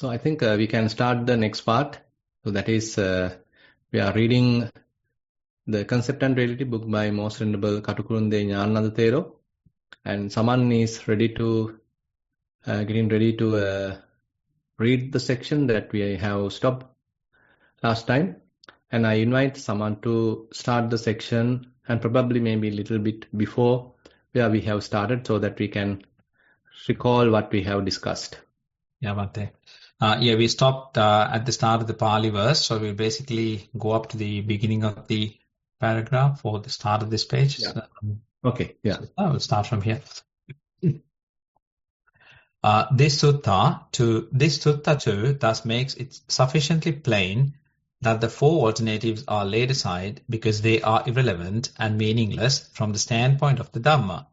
So I think we can start the next part. So that is, we are reading the Concept and Reality book by Most Venerable Katukurunde ஞானநாத Thero, and someone is ready to getting ready to read the section that we have stopped last time, and I invite someone to start the section and probably maybe a little bit before where we have started, so that we can recall what we have discussed. Yeah, Bhante. We stopped at the start of the Pali verse, so we'll basically go up to the beginning of the paragraph or the start of this page. Yeah. So, Okay, yeah. So, we'll start from here. This sutta too thus makes it sufficiently plain that the four alternatives are laid aside because they are irrelevant and meaningless from the standpoint of the Dhamma.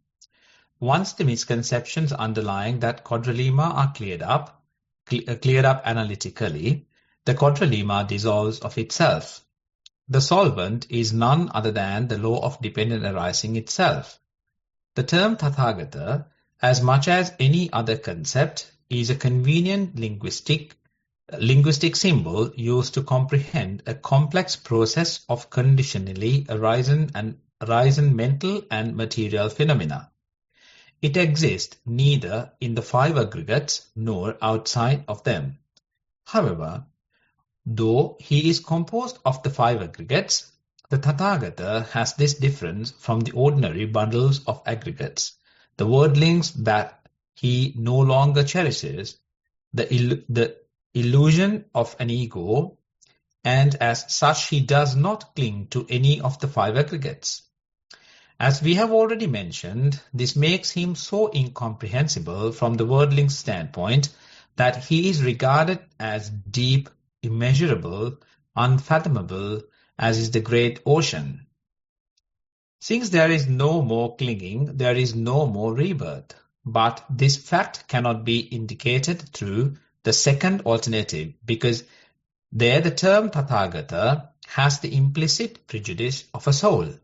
Once the misconceptions underlying that quadrilemma are cleared up analytically, the quadrilemma dissolves of itself. The solvent is none other than the law of dependent arising itself. The term Tathagata, as much as any other concept, is a convenient linguistic symbol used to comprehend a complex process of conditionally arisen mental and material phenomena. It exists neither in the five aggregates nor outside of them. However, though he is composed of the five aggregates, the Tathagata has this difference from the ordinary bundles of aggregates. The wordlings that he no longer cherishes, the illusion of an ego, and as such he does not cling to any of the five aggregates. As we have already mentioned, this makes him so incomprehensible from the wordling's standpoint that he is regarded as deep, immeasurable, unfathomable, as is the great ocean. Since there is no more clinging, there is no more rebirth. But this fact cannot be indicated through the second alternative, because there the term Tathagata has the implicit prejudice of a soul.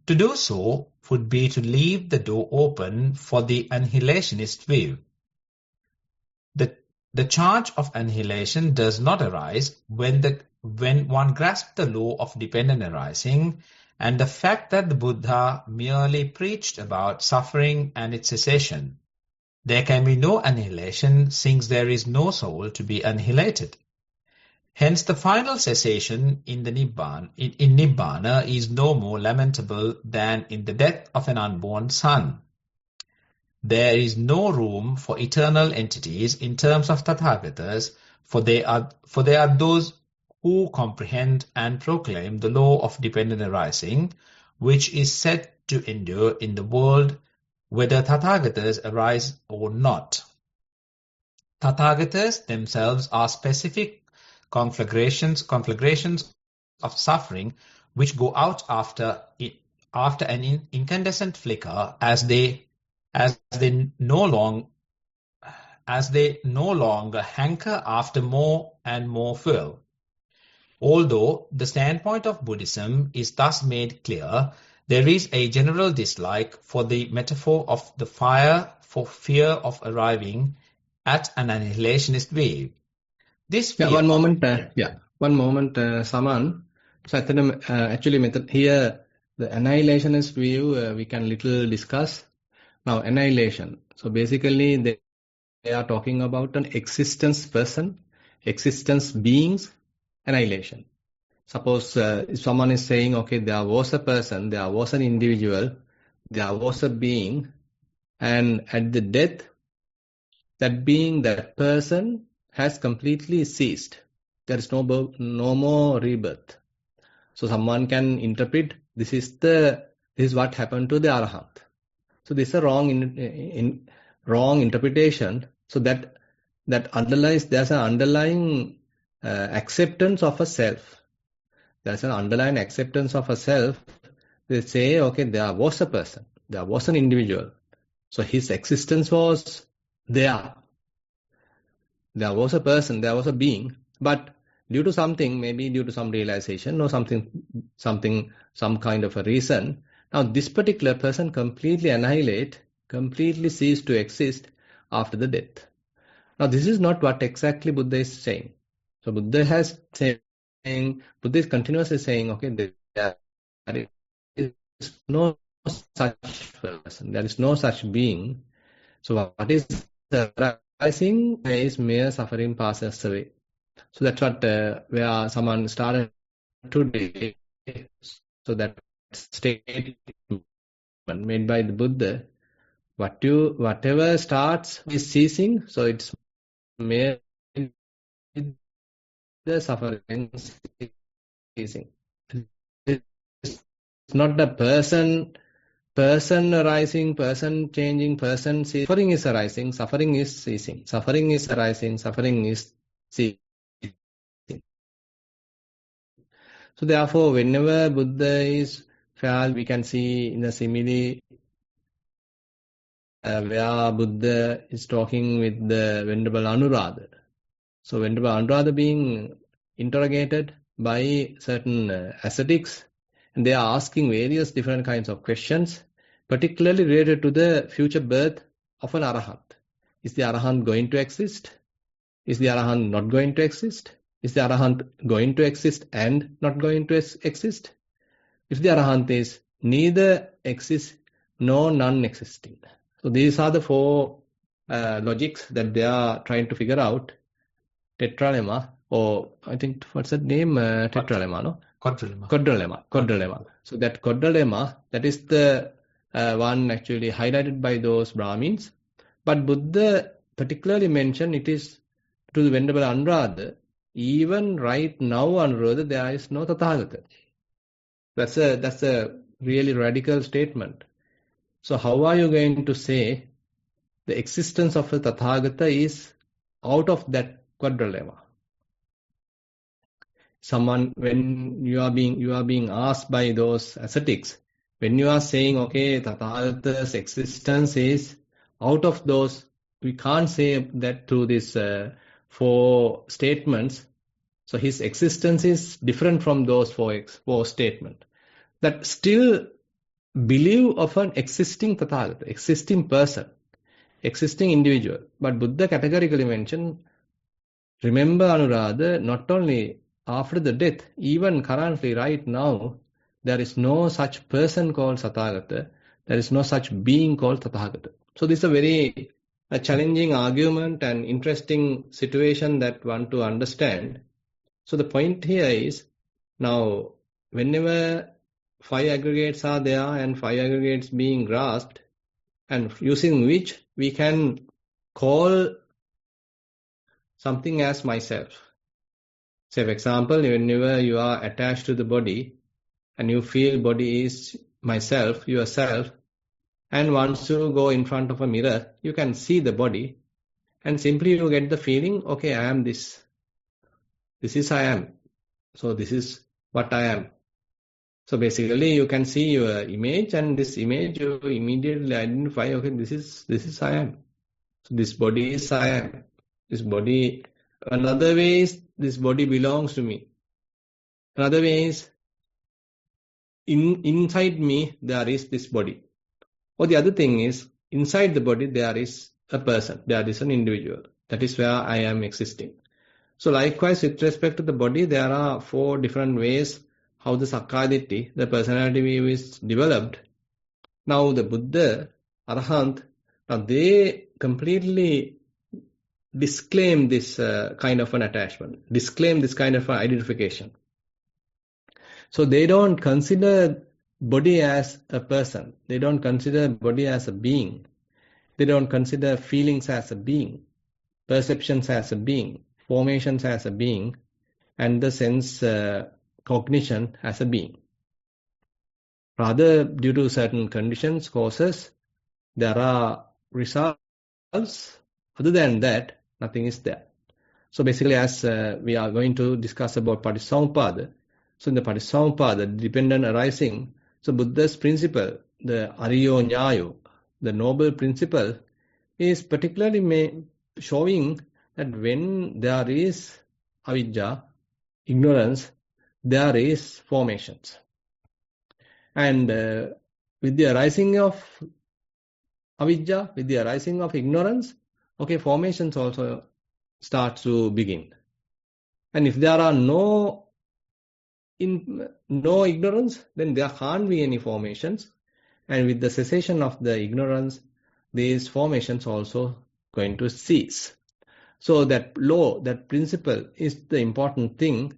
To do so would be to leave the door open for the annihilationist view. The charge of annihilation does not arise when one grasps the law of dependent arising and the fact that the Buddha merely preached about suffering and its cessation. There can be no annihilation since there is no soul to be annihilated. Hence the final cessation in Nibbana is no more lamentable than in the death of an unborn son. There is no room for eternal entities in terms of Tathagatas, for they are those who comprehend and proclaim the law of dependent arising, which is said to endure in the world whether Tathagatas arise or not. Tathagatas themselves are specific conflagrations of suffering which go out after an incandescent flicker as they no longer hanker after more and more fuel. Although the standpoint of Buddhism is thus made clear, there is a general dislike for the metaphor of the fire for fear of arriving at an annihilationist wave. This fear... One moment, Saman. So actually here, the annihilationist view we can little discuss. Now, annihilation. So basically they are talking about an existence person, existence beings, annihilation. Suppose if someone is saying, okay, there was a person, there was an individual, there was a being, and at the death, that being, that person has completely ceased. There is no more rebirth. So someone can interpret this is what happened to the Arahant. So this is a wrong interpretation. So that underlies, there's an underlying acceptance of a self. There's an underlying acceptance of a self. They say, okay, there was a person, there was an individual. So his existence was there. There was a person, there was a being, but due to something, maybe due to some realization or some kind of a reason, now this particular person completely ceased to exist after the death. Now, this is not what exactly Buddha is saying. So, Buddha is continuously saying, okay, there is no such person, there is no such being. So, what is arising is mere suffering passes away. So, that's what where someone started today. So, that statement made by the Buddha, whatever starts is ceasing, so it's mere the suffering ceasing. It's not the person arising, person changing, person ceasing. Suffering is arising, suffering is ceasing. Suffering is arising, suffering is ceasing. So therefore, whenever Buddha is felt, we can see in the simile where Buddha is talking with the Venerable Anuradha. So Venerable Anuradha being interrogated by certain ascetics, and they are asking various different kinds of questions, particularly related to the future birth of an Arahant. Is the Arahant going to exist? Is the Arahant not going to exist? Is the Arahant going to exist and not going to exist? If the Arahant is neither exist nor non-existing. So these are the four logics that they are trying to figure out. Tetralemma, or I think, what's that name? Tetralemma, no? Quadrilemma. So that quadrilemma, that is the one actually highlighted by those Brahmins. But Buddha particularly mentioned it is to the Venerable Anuradha, even right now, Anuradha, there is no Tathagata. That's a really radical statement. So how are you going to say the existence of a Tathagata is out of that quadrilemma? When you are being asked by those ascetics, when you are saying, okay, Tathagata's existence is out of those, we can't say that through these four statements. So his existence is different from those four statements. That still believe of an existing Tathagata, existing person, existing individual. But Buddha categorically mentioned, remember Anuradha, not only after the death, even currently, right now, there is no such person called Tathagata, there is no such being called Tathagata. So this is a very challenging argument and interesting situation that one to understand. So the point here is, now, whenever five aggregates are there and five aggregates being grasped, and using which we can call something as myself. Say, for example, whenever you are attached to the body and you feel body is myself, yourself, and once you go in front of a mirror, you can see the body and simply you get the feeling, okay, I am this. This is I am. So this is what I am. So basically you can see your image, and this image you immediately identify, okay, this is I am. So this body is I am. This body, another way is this body belongs to me. Another way is inside me there is this body. Or the other thing is, inside the body there is a person, there is an individual. That is where I am existing. So likewise, with respect to the body, there are four different ways how the Sakkaditthi, the personality view, is developed. Now the Buddha, Arahant, now they completely disclaim this kind of an attachment, disclaim this kind of an identification. So they don't consider body as a person. They don't consider body as a being. They don't consider feelings as a being, perceptions as a being, formations as a being, and the sense cognition as a being. Rather, due to certain conditions, causes, there are results. Other than that, nothing is there. So basically, as we are going to discuss about Patisamuppada, so in the Patisamuppada, dependent arising, so Buddha's principle, the Ariyo Nyayo, the noble principle, is particularly showing that when there is avidya, ignorance, there is formations. And with the arising of avidya, with the arising of ignorance, okay, formations also starts to begin. And if there are no ignorance, then there can't be any formations. And with the cessation of the ignorance, these formations also going to cease. So that law, that principle is the important thing.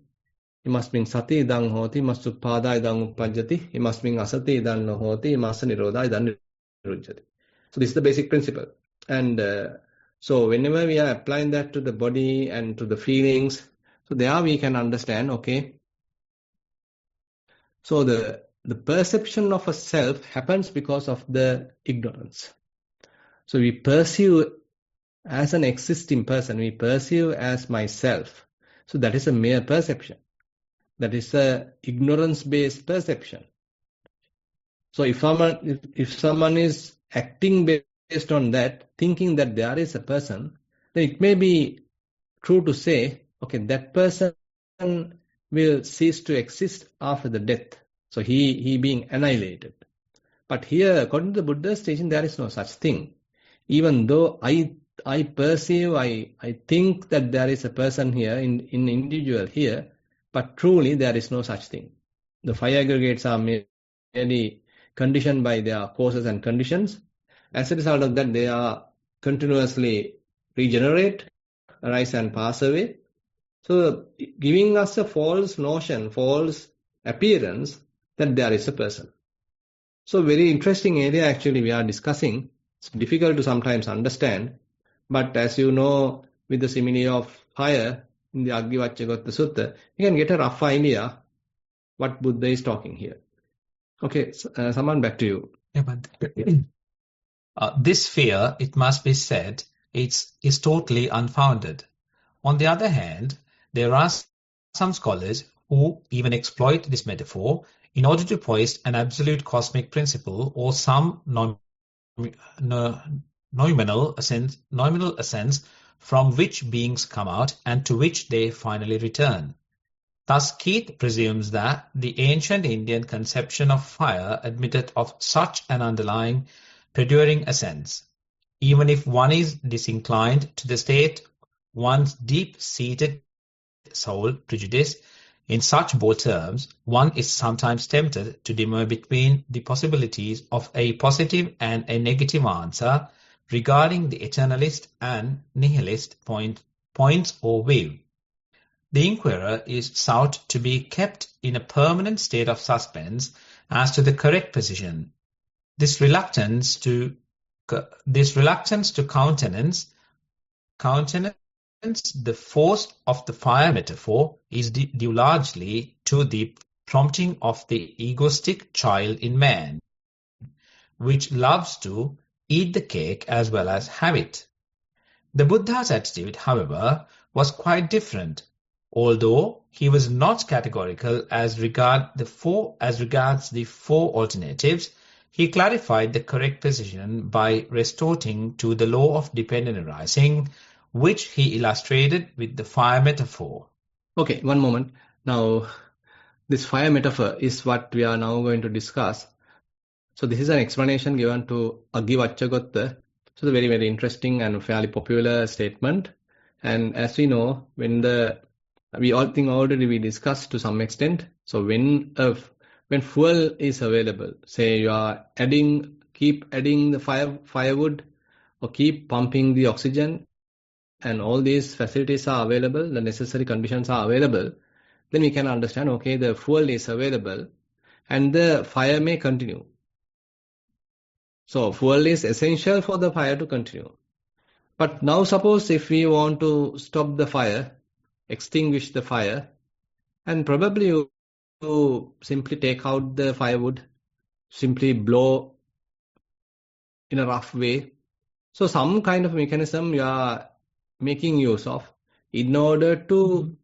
Imasmin sati idang hoti, imasuppada idang uppajjati, imasmin asati idang no hoti, imasa nirodha idang nirujjati. So this is the basic principle. And so whenever we are applying that to the body and to the feelings, so there we can understand, okay, so the perception of a self happens because of the ignorance. So we perceive as an existing person, we perceive as myself. So that is a mere perception. That is a ignorance-based perception. So if someone is acting based on that, thinking that there is a person, then it may be true to say, okay, that person will cease to exist after the death. So he being annihilated. But here, according to the Buddha's teaching, there is no such thing. Even though I perceive, I think that there is a person here, in individual here, but truly there is no such thing. The five aggregates are merely conditioned by their causes and conditions. As a result of that, they are continuously regenerate, arise and pass away. So giving us a false notion, false appearance that there is a person. So very interesting area actually we are discussing. It's difficult to sometimes understand. But as you know, with the simile of fire in the Aggivaccagatta Sutta, you can get a rough idea what Buddha is talking here. Okay, Saman, back to you. Yeah, but this fear, it must be said, is totally unfounded. On the other hand, there are some scholars who even exploit this metaphor in order to foist an absolute cosmic principle or some nominal essence from which beings come out and to which they finally return. Thus, Keith presumes that the ancient Indian conception of fire admitted of such an underlying perduring essence. Even if one is disinclined to the state, one's deep-seated soul prejudice, in such bold terms, one is sometimes tempted to demur between the possibilities of a positive and a negative answer regarding the eternalist and nihilist points of view. The inquirer is sought to be kept in a permanent state of suspense as to the correct position. This reluctance to countenance the force of the fire metaphor is due largely to the prompting of the egoistic child in man, which loves to eat the cake as well as have it. The Buddha's attitude, however, was quite different. Although he was not categorical as regards the four alternatives, he clarified the correct position by resorting to the law of dependent arising, which he illustrated with the fire metaphor. Okay, one moment. Now, this fire metaphor is what we are now going to discuss. So this is an explanation given to Aggivaccagatta. So the very, very interesting and fairly popular statement. And as we know, we all think already we discussed to some extent. So when fuel is available, say you are keep adding the firewood, or keep pumping the oxygen, and all these facilities are available, the necessary conditions are available, then we can understand, okay, the fuel is available and the fire may continue. So fuel is essential for the fire to continue. But now suppose if we want to stop the fire, extinguish the fire, and probably you simply take out the firewood, simply blow in a rough way. So some kind of mechanism you are making use of in order to,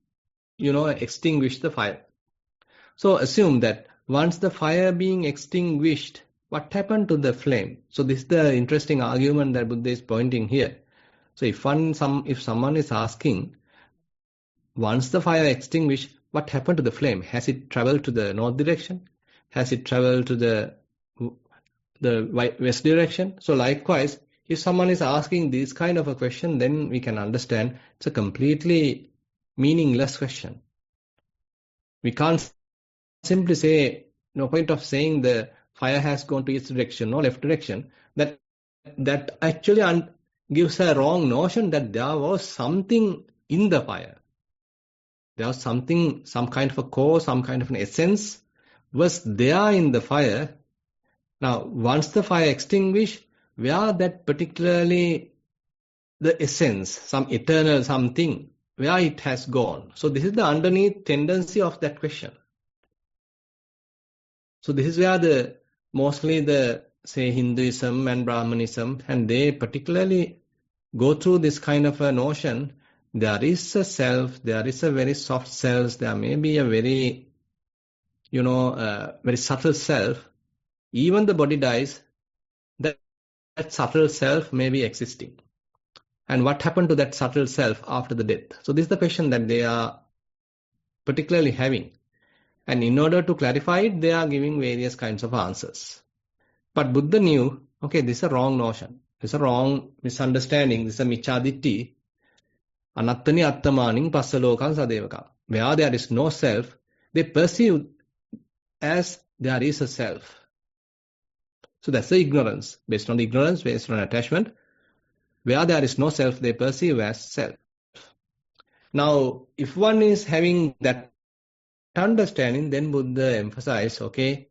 extinguish the fire. So assume that once the fire being extinguished, what happened to the flame? So this is the interesting argument that Buddha is pointing here. So if someone is asking, once the fire extinguished, what happened to the flame? Has it traveled to the north direction? Has it traveled to the west direction? So likewise, if someone is asking this kind of a question, then we can understand it's a completely meaningless question. We can't simply say, no point of saying the fire has gone to east direction or left direction. That actually gives a wrong notion that there was something in the fire. There was something, some kind of a core, some kind of an essence was there in the fire. Now, once the fire extinguished, where that particularly the essence, some eternal something, where it has gone. So this is the underneath tendency of that question. So this is where mostly say Hinduism and Brahmanism, and they particularly go through this kind of a notion. There is a self, there is a very soft self, there may be a very, very subtle self. Even the body dies, that subtle self may be existing. And what happened to that subtle self after the death? So this is the question that they are particularly having. And in order to clarify it, they are giving various kinds of answers. But Buddha knew, okay, this is a wrong notion. This is a wrong misunderstanding. This is a michaditti. Anattani attamaning passalokan sadevaka. Where there is no self, they perceive as there is a self. So that's the ignorance. Based on the ignorance, based on attachment, where there is no self, they perceive as self. Now, if one is having that understanding, then Buddha emphasized, okay,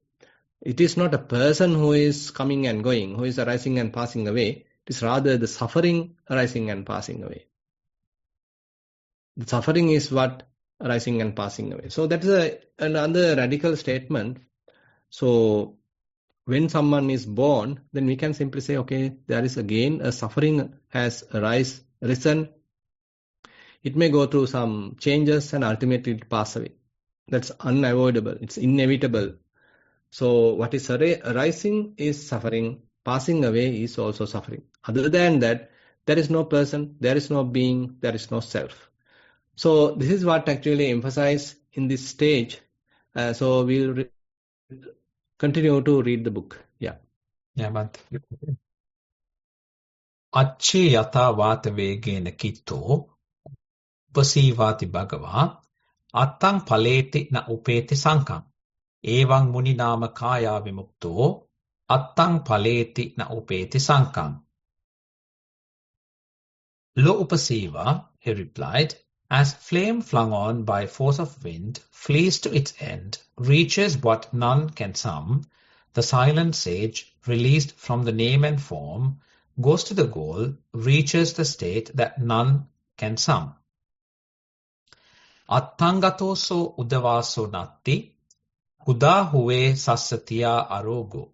it is not a person who is coming and going, who is arising and passing away. It is rather the suffering arising and passing away. The suffering is what arising and passing away. So that is another radical statement. So when someone is born, then we can simply say, okay, there is again a suffering has risen. It may go through some changes and ultimately it pass away. That's unavoidable. It's inevitable. So what is arising is suffering. Passing away is also suffering. Other than that, there is no person, there is no being, there is no self. So this is what actually emphasized in this stage. So we'll continue to read the book. Yeah. Yeah, but Acche yata vata vegena kitto upasivati bhagava attang paleti na upeti sankam evang muninama kaya vimukto attang paleti na upeti sankam. Lo upasiva, he replied, as flame flung on by force of wind flees to its end, reaches what none can sum, the silent sage, released from the name and form, goes to the goal, reaches the state that none can sum. Attangatoso udavaso natti, huda huve sassatiya arogo,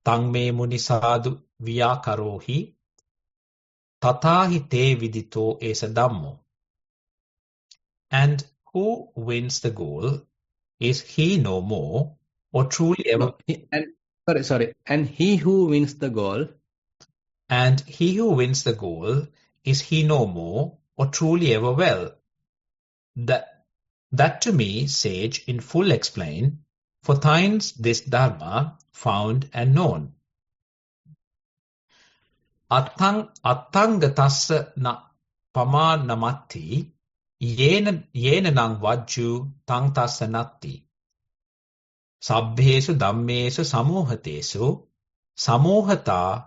tangme munisadu vyakarohi, tatahi te vidito esa dhammo. And who wins the goal? Is he no more, or truly ever? And he who wins the goal. And he who wins the goal, is he no more, or truly ever well? That to me, sage, in full explain, for thine's this dharma found and known. Attanggatassa na pamanamatti, yena nang vajju tang tassa natti. Sabbhesu dhammesu samohatesu, samohata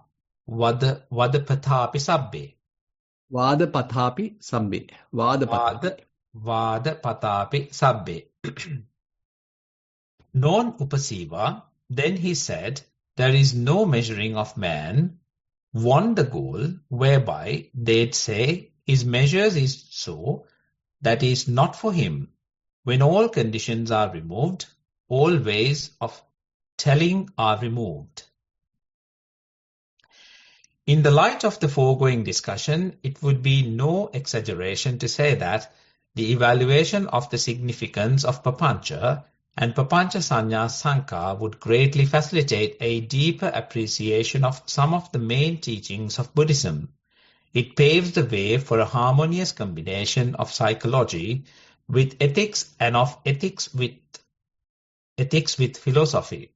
vadapathapi sabbe. Vadapathapi sabbe. Vadapathapi sabbe. Non upasiva, then he said, there is no measuring of man, won the goal, whereby they'd say his measures is so, that is not for him. When all conditions are removed, all ways of telling are removed. In the light of the foregoing discussion, it would be no exaggeration to say that the evaluation of the significance of papancha and papancha sanya sanka would greatly facilitate a deeper appreciation of some of the main teachings of Buddhism. It paves the way for a harmonious combination of psychology with ethics and of ethics with philosophy.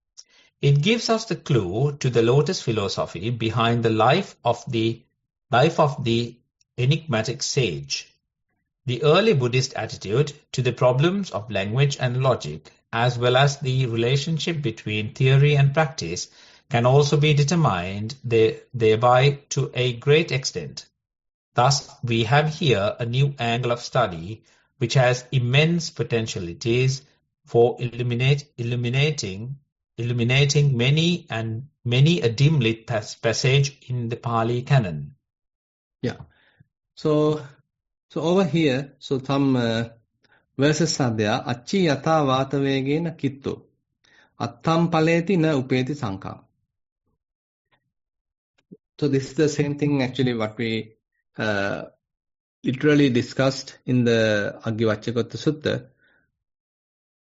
It gives us the clue to the Lotus philosophy behind the life of the enigmatic sage. The early Buddhist attitude to the problems of language and logic, as well as the relationship between theory and practice, can also be determined thereby to a great extent. Thus, we have here a new angle of study which has immense potentialities for illuminating many a dim-lit passage in the Pali canon. Yeah. So over here, so some verses are there. Acci yata vatavegena kitto. Attam paleti na upeti sankam. So this is the same thing actually what we literally discussed in the Aggivaccakatta Sutta.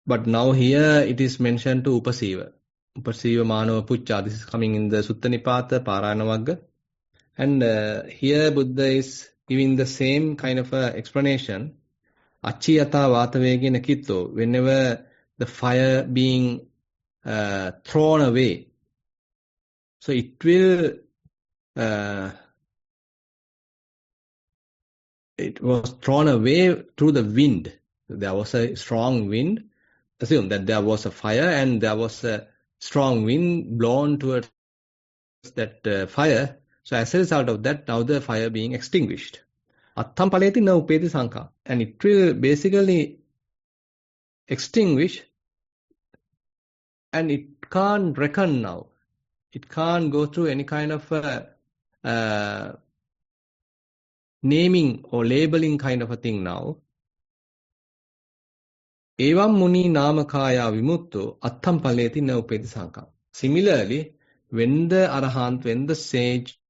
But now here it is mentioned to Upasiva. Upasiva Manava Pucca. This is coming in the Sutta Nipata, Paranavagga. And here Buddha is giving the same kind of explanation. Achiyata vatavegena kitto. Whenever the fire being thrown away, so it will it was thrown away through the wind. There was a strong wind. Assume that there was a fire and there was a strong wind blown towards that fire. So as a result of that, now the fire being extinguished. Attam paleti na upeti sanka. And it will basically extinguish and it can't reckon now. It can't go through any kind of naming or labeling kind of a thing now. Evam muni namakaya vimutto attam paleti na upeti sanka. Similarly, when the arahant, when the sage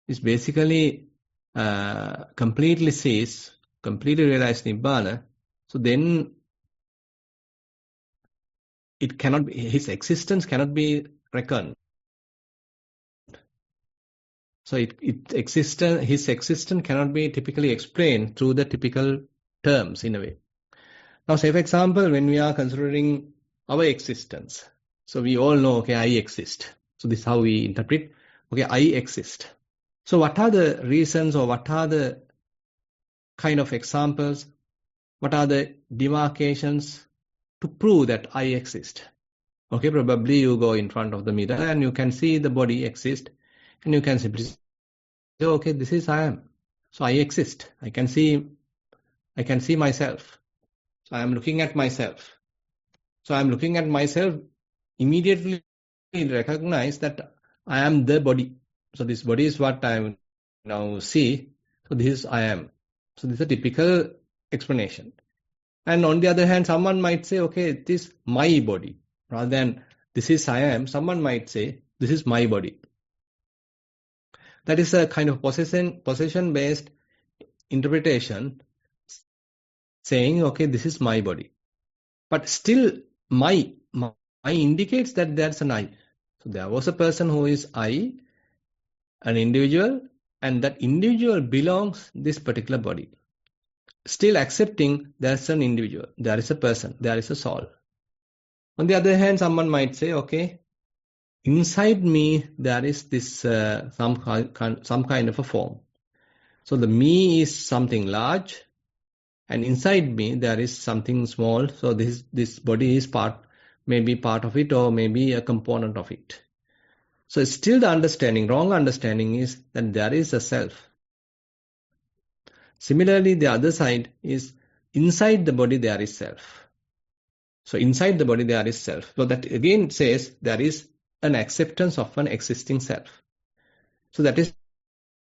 is basically completely sees, completely realized Nibbana, so then it cannot be, his existence cannot be reckoned. So his existence cannot be typically explained through the typical terms in a way. Now, say for example, when we are considering our existence, so we all know, okay, I exist. So this is how we interpret, okay, I exist. So what are the reasons or what are the kind of examples, what are the demarcations to prove that I exist? Okay, probably you go in front of the mirror and you can see the body exist and you can simply say, okay, this is I am. So I exist. I can see myself. So I am looking at myself. So I am looking at myself, immediately recognize that I am the body. So this body is what I now see. So this is I am. So this is a typical explanation. And on the other hand, someone might say, okay, this is my body. Rather than this is I am, someone might say, this is my body. That is a kind of possession-based interpretation saying, okay, this is my body. But still, my indicates that there's an I. So there was a person who is I, an individual, and that individual belongs this particular body. Still accepting there's an individual, there is a person, there is a soul. On the other hand, someone might say, okay, inside me there is this some kind of a form. So the me is something large, and inside me there is something small. So this body is maybe part of it or maybe a component of it. So still the wrong understanding is that there is a self. Similarly, the other side is inside the body there is self. So inside the body there is self. So that again says there is an acceptance of an existing self. So that is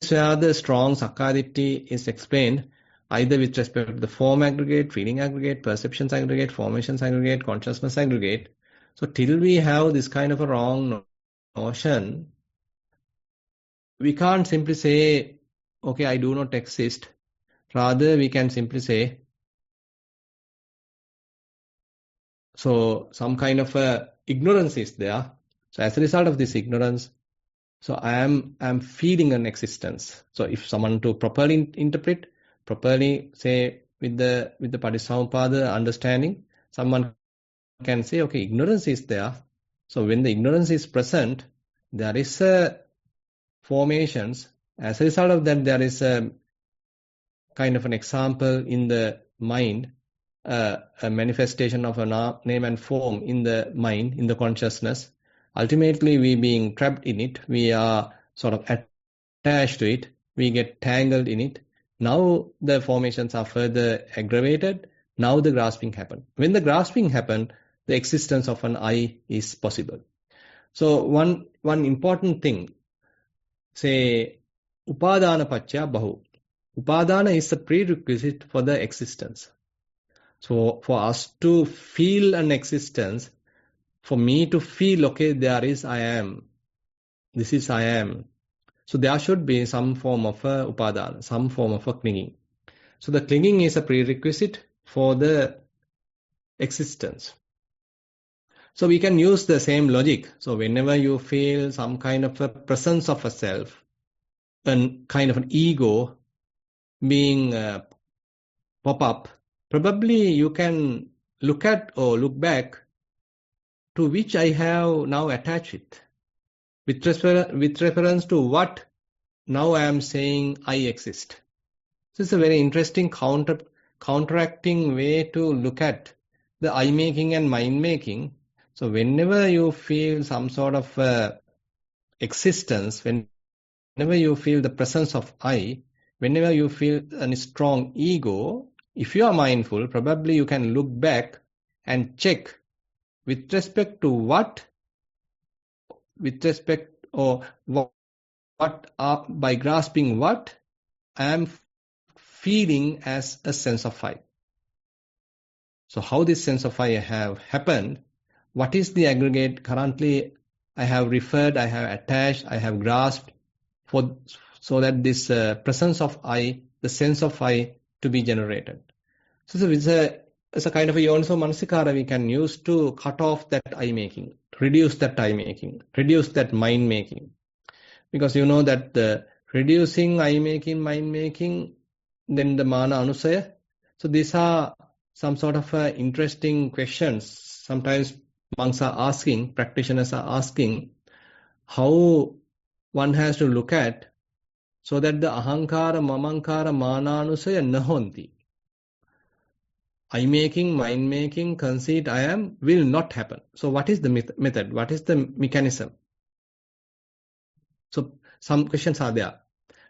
where the strong Sakkaditthi is explained, either with respect to the form aggregate, feeling aggregate, perceptions aggregate, formations aggregate, consciousness aggregate. So till we have this kind of a wrong notion, we can't simply say, okay, I do not exist. Rather, we can simply say, so some kind of ignorance is there. So as a result of this ignorance, so I am feeling an existence. So if someone to properly interpret, properly say with the Patissamuppada understanding, someone can say, okay, ignorance is there. So when the ignorance is present, there is a formations. As a result of that, there is a kind of an example in the mind, a manifestation of a name and form in the mind, in the consciousness. Ultimately, we being trapped in it, we are sort of attached to it, we get tangled in it. Now the formations are further aggravated. Now the grasping happen. When the grasping happen, the existence of an I is possible. So one important thing, say, upadana pacchaya bahu. Upadana is a prerequisite for the existence. So for us to feel an existence, for me to feel, okay, there is I am, this is I am. So there should be some form of a upadana, some form of a clinging. So the clinging is a prerequisite for the existence. So we can use the same logic. So whenever you feel some kind of a presence of a self, and kind of an ego being pop up, probably you can look at or look back to which I have now attached it. With reference to what now I am saying I exist. This is a very interesting counteracting way to look at the I making and mind making. So whenever you feel some sort of existence, whenever you feel the presence of I, whenever you feel a strong ego, if you are mindful, probably you can look back and check with respect to what by grasping what I am feeling as a sense of I. So how this sense of I have happened, what is the aggregate currently I have referred, I have attached, I have grasped, so that this presence of I, the sense of I, to be generated. So it's a kind of a yoniso manasikara we can use to cut off that I making, reduce that I making, reduce that mind making. Because you know that reducing I making, mind making, then the mana anusaya. So these are some sort of interesting questions. Sometimes monks are asking, practitioners are asking, how one has to look at so that the ahankara, mamankara, mana anusaya nahonti. I making, mind making, conceit, I am will not happen. So what is the method? What is the mechanism? So some questions are there.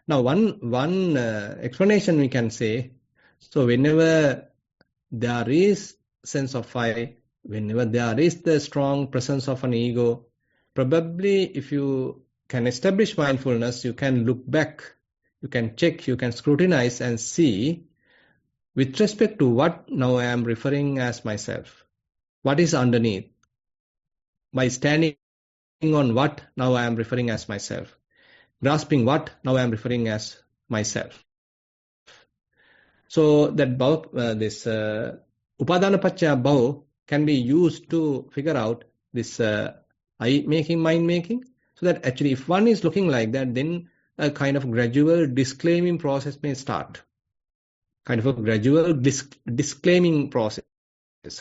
Now one explanation we can say, so whenever there is sense of I, whenever there is the strong presence of an ego, probably if you can establish mindfulness, you can look back, you can check, you can scrutinize and see with respect to what now I am referring as myself. What is underneath? By standing on what now I am referring as myself. Grasping what now I am referring as myself. So that this upadana pacchaya bhava can be used to figure out this I making, mind making. So that actually if one is looking like that, then a kind of gradual disclaiming process may start. Kind of a gradual disclaiming process.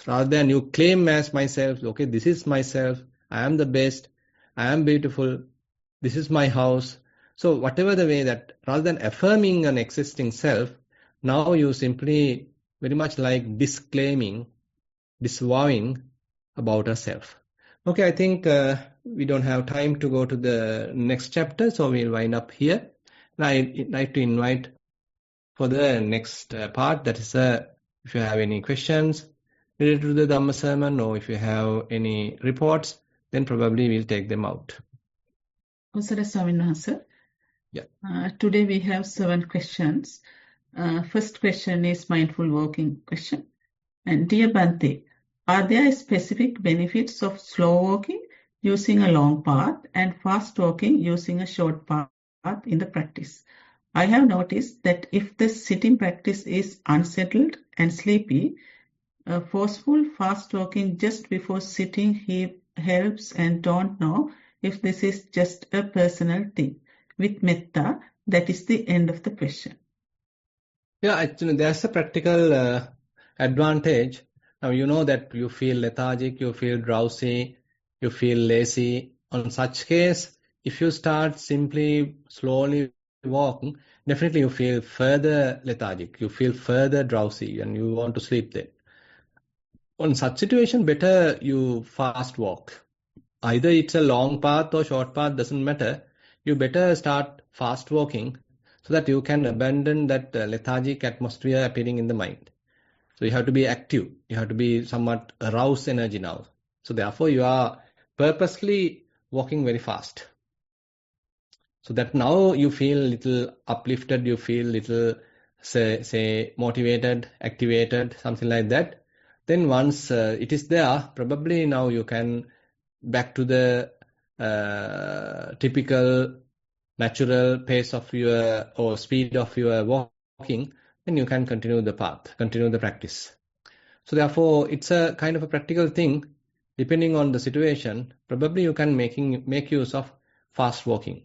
Rather than you claim as myself, okay, this is myself, I am the best, I am beautiful, this is my house. So whatever the way that, rather than affirming an existing self, now you simply very much like disclaiming, disavowing about a self. Okay, I think we don't have time to go to the next chapter, so we'll wind up here. And I'd like to invite for the next part, that is if you have any questions related to the Dhamma sermon, or if you have any reports, then probably we'll take them out. Avasara Swamin Wahanse. Yeah. Today we have 7 questions. First question is mindful walking question. And dear Bhante, are there specific benefits of slow walking using a long path and fast walking using a short path in the practice? I have noticed that if the sitting practice is unsettled and sleepy, forceful fast walking just before sitting helps, and don't know if this is just a personal thing. With metta, that is the end of the question. Yeah, actually there's a practical advantage. Now you know that you feel lethargic, you feel drowsy, you feel lazy. On such case, if you start simply slowly walking, definitely you feel further lethargic, you feel further drowsy, and you want to sleep then. On such situation, better you fast walk. Either it's a long path or short path, doesn't matter. You better start fast walking so that you can abandon that lethargic atmosphere appearing in the mind. So you have to be active. You have to be somewhat aroused energy now. So therefore you are purposely walking very fast. So that now you feel little uplifted, you feel little say motivated, activated, something like that. Then once it is there, probably now you can back to the typical natural pace of your or speed of your walking, then you can continue the path, continue the practice. So therefore, it's a kind of a practical thing. Depending on the situation, probably you can make use of fast walking.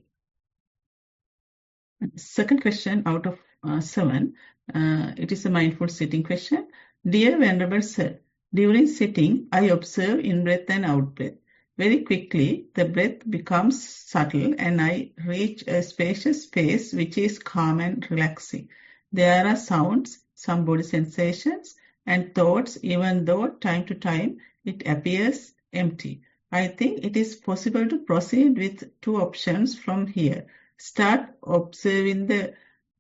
Second question out of 7. It is a mindful sitting question. Dear Venerable Sir, during sitting, I observe in-breath and out-breath. Very quickly, the breath becomes subtle and I reach a spacious space which is calm and relaxing. There are sounds, some body sensations, and thoughts, even though time to time it appears empty. I think it is possible to proceed with 2 options from here. Start observing the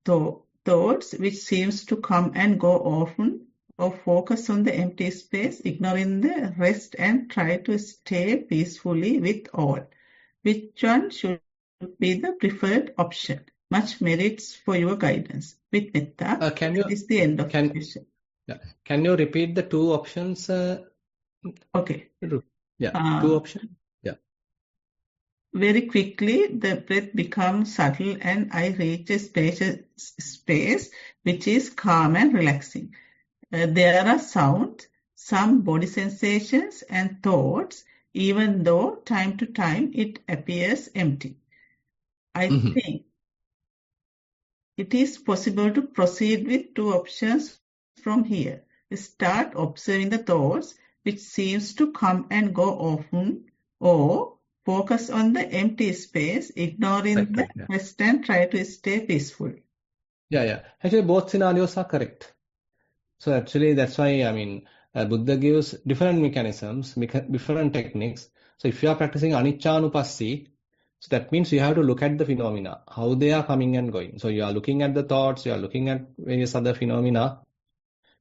thoughts which seems to come and go often, or focus on the empty space, ignoring the rest and try to stay peacefully with all. Which one should be the preferred option? Much merits for your guidance. With metta, that is the end of the question. Can you repeat the 2 options? Okay. Yeah, 2 options. Yeah. Very quickly, the breath becomes subtle and I reach a spacious space which is calm and relaxing. There are sounds, some body sensations and thoughts, even though time to time it appears empty. I think it is possible to proceed with 2 options from here. Start observing the thoughts which seems to come and go often, or focus on the empty space, ignoring the rest and try to stay peaceful. Yeah. Actually, both scenarios are correct. So actually, that's why, Buddha gives different mechanisms, different techniques. So if you are practicing anicca-nupassi, so that means you have to look at the phenomena, how they are coming and going. So you are looking at the thoughts, you are looking at various other phenomena,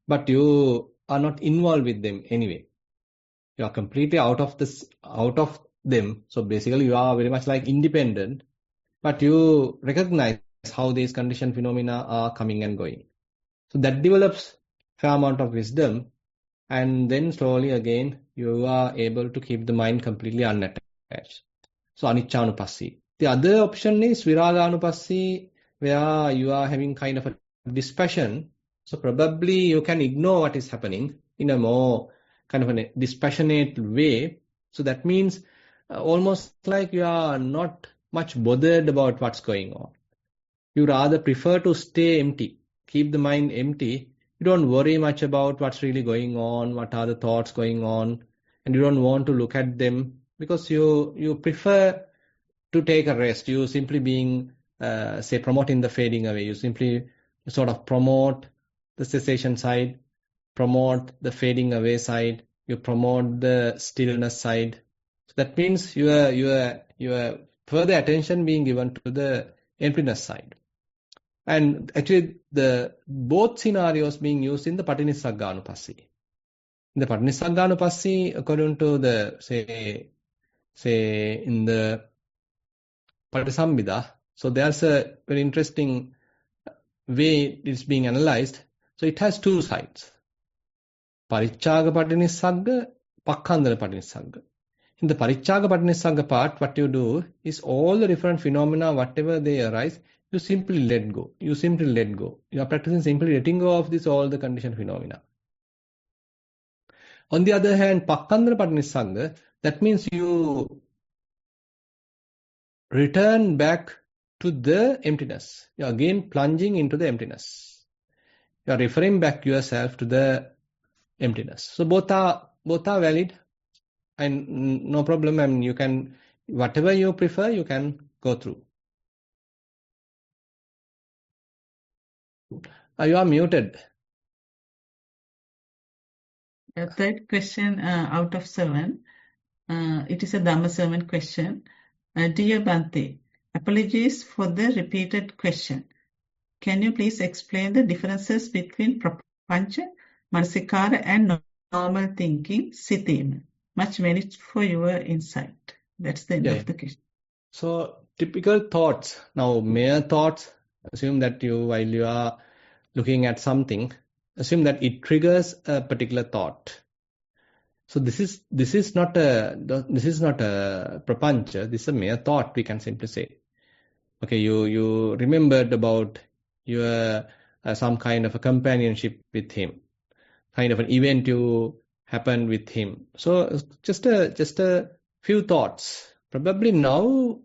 but you are not involved with them anyway. You are completely out of them. So basically, you are very much like independent, but you recognize how these conditioned phenomena are coming and going. So that develops fair amount of wisdom, and then slowly again you are able to keep the mind completely unattached. So anicca-nupassi. The other option is viraga-nupassi, where you are having kind of a dispassion. So probably you can ignore what is happening in a more kind of a dispassionate way. So that means almost like you are not much bothered about what's going on. You rather prefer to stay empty, keep the mind empty. You don't worry much about what's really going on, what are the thoughts going on, and you don't want to look at them because you prefer to take a rest. You simply being, promoting the fading away. You simply sort of promote the cessation side, promote the fading away side, you promote the stillness side. So that means your further attention being given to the emptiness side. And actually, both scenarios being used in the Patinissagganupassi. In the Patinissagganupassi, according to the say in the Patisambhida, so there's a very interesting way it's being analyzed. So it has 2 sides: Parichāga Patinissagga, Pakkhandana Patinissagga. In the Parichāga Patinissagga part, what you do is all the different phenomena, whatever they arise, you simply let go. You simply let go. You are practicing simply letting go of all the conditioned phenomena. On the other hand, Pakkhandana Patinissagga, that means you return back to the emptiness. You are again plunging into the emptiness. You are referring back yourself to the emptiness. So both are valid, and no problem. I mean, you can, whatever you prefer, you can go through. You are muted. Third question out of 7. It is a Dhamma sermon question. Dear Bhante, apologies for the repeated question. Can you please explain the differences between prapancha, manasikara and normal thinking, sitim? Much merit for your insight. That's the end Yeah, of the question. So typical thoughts. Now, mere thoughts, assume that while you are looking at something, assume that it triggers a particular thought. So this is not a prapancha. This is a mere thought, we can simply say. Okay, you remembered about your some kind of a companionship with him, kind of an event you happened with him. So just a few thoughts. Probably now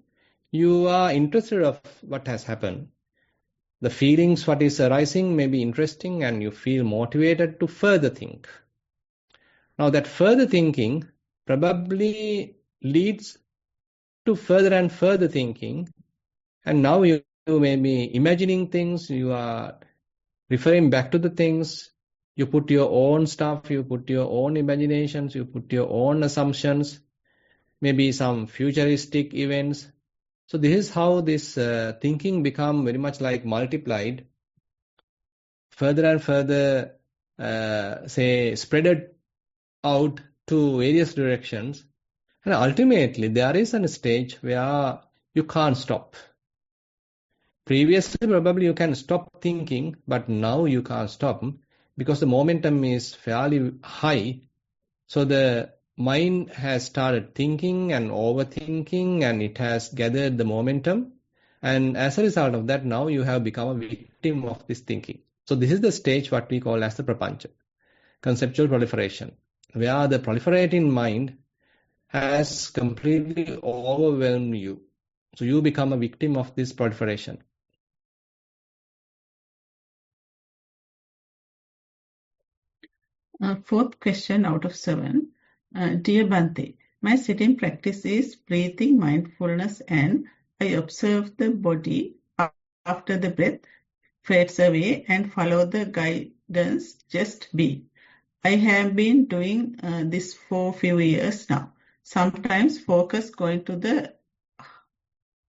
you are interested of what has happened. The feelings, what is arising, may be interesting, and you feel motivated to further think. Now that further thinking probably leads to further and further thinking, and now you may be imagining things, you are referring back to the things, you put your own stuff, you put your own imaginations, you put your own assumptions, maybe some futuristic events. So this is how this thinking become very much like multiplied, further and further, spreaded out to various directions. And ultimately, there is a stage where you can't stop. Previously, probably you can stop thinking, but now you can't stop because the momentum is fairly high. So the mind has started thinking and overthinking, and it has gathered the momentum. And as a result of that, now you have become a victim of this thinking. So this is the stage what we call as the prapancha, conceptual proliferation, where the proliferating mind has completely overwhelmed you. So you become a victim of this proliferation. Fourth question out of 7. Dear Bhante, my sitting practice is breathing mindfulness, and I observe the body after the breath fades away and follow the guidance, just be. I have been doing this for a few years now. Sometimes focus going to the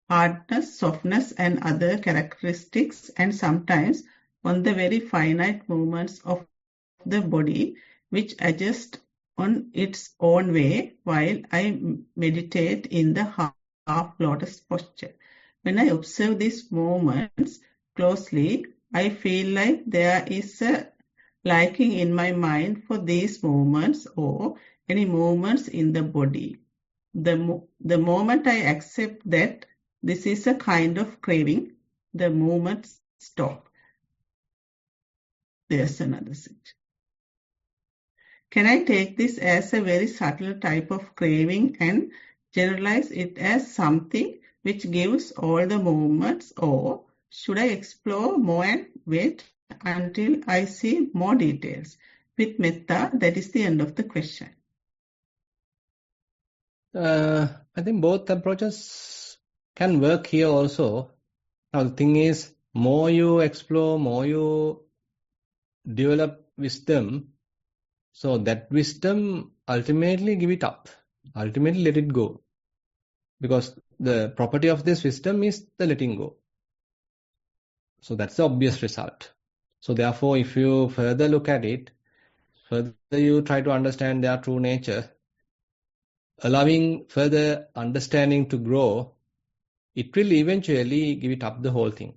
hardness, softness and other characteristics, and sometimes on the very finite movements of the body, which adjust on its own way while I meditate in the half lotus posture. When I observe these movements closely, I feel like there is a liking in my mind for these movements or any movements in the body. The moment I accept that this is a kind of craving, the movements stop. There's another section. Can I take this as a very subtle type of craving and generalize it as something which gives all the movements, or should I explore more and wait until I see more details? With metta, that is the end of the question. I think both approaches can work here also. Now the thing is, more you explore, more you develop wisdom, so that wisdom ultimately give it up, ultimately let it go. Because the property of this wisdom is the letting go. So that's the obvious result. So therefore, if you further look at it, further you try to understand their true nature, allowing further understanding to grow, it will eventually give it up the whole thing.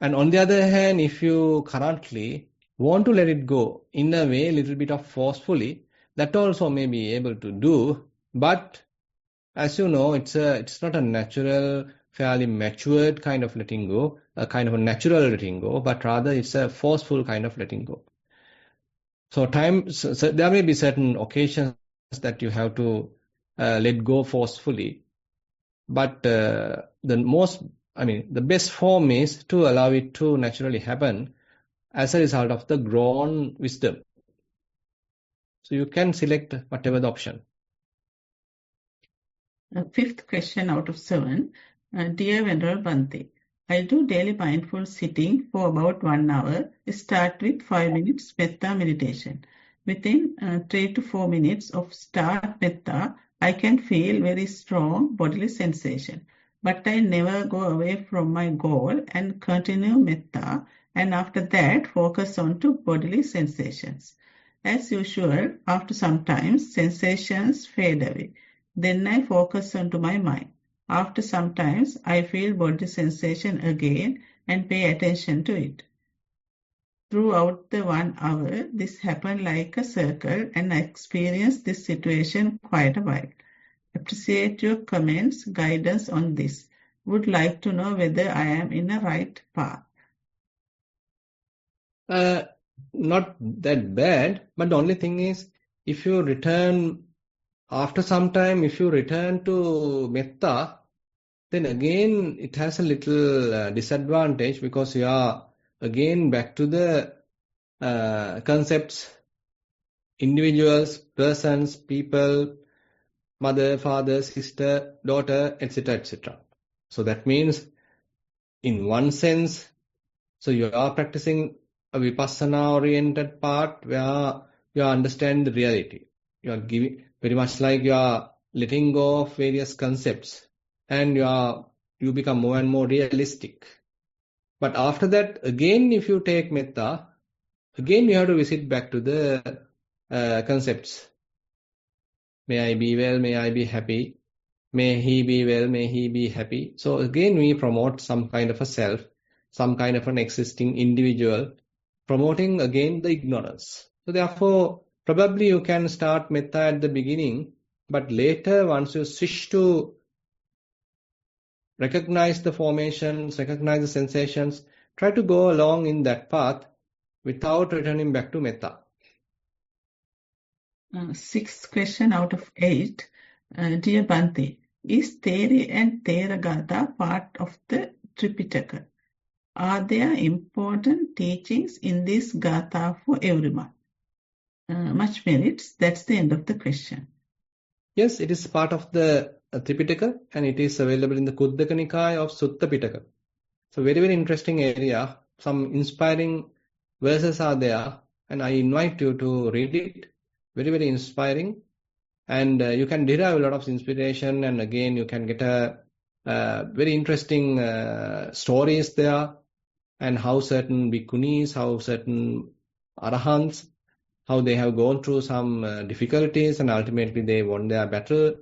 And on the other hand, if you currently want to let it go in a way, a little bit of forcefully, that also may be able to do. But as you know, it's not a natural, fairly matured kind of letting go, a kind of a natural letting go, but rather it's a forceful kind of letting go. So there may be certain occasions that you have to let go forcefully, but the best form is to allow it to naturally happen as a result of the grown wisdom. So you can select whatever the option. Fifth question out of 7. Dear Venerable Bhante, I do daily mindful sitting for about 1 hour. Start with 5 minutes metta meditation. Within 3 to 4 minutes of start metta, I can feel very strong bodily sensation. But I never go away from my goal and continue metta, and after that focus on to bodily sensations. As usual, after some time, sensations fade away. Then I focus onto my mind. After some times, I feel body sensation again and pay attention to it. Throughout the 1 hour, this happened like a circle, and I experienced this situation quite a while. Appreciate your comments, guidance on this. Would like to know whether I am in the right path. Not that bad, but the only thing is, if you return after some time, if you return to metta, then again it has a little disadvantage, because you are again back to the concepts, individuals, persons, people, mother, father, sister, daughter, etc., etc. So that means, in one sense, so you are practicing a vipassana-oriented part where you are understanding the reality. You are giving very much like you are letting go of various concepts, and you become more and more realistic. But after that, again, if you take metta, again you have to visit back to the concepts. May I be well, may I be happy. May he be well, may he be happy. So again, we promote some kind of a self, some kind of an existing individual, promoting again the ignorance. So therefore, probably you can start metta at the beginning, but later, once you switch to recognize the formations, recognize the sensations, try to go along in that path without returning back to metta. Sixth question out of 8. Dear Bhante, is Theri and Theragatha part of the Tripitaka? Are there important teachings in this Gatha for everyone? Much merits. That's the end of the question. Yes, it is part of the Tripitaka, and it is available in the Kuddaka Nikaya of Sutta Pitaka. So very, very interesting area. Some inspiring verses are there, and I invite you to read it. Very, very inspiring. And you can derive a lot of inspiration, and again, you can get a very interesting stories there, and how certain bhikkhunis, how certain arahants, how they have gone through some difficulties, and ultimately they won their battle.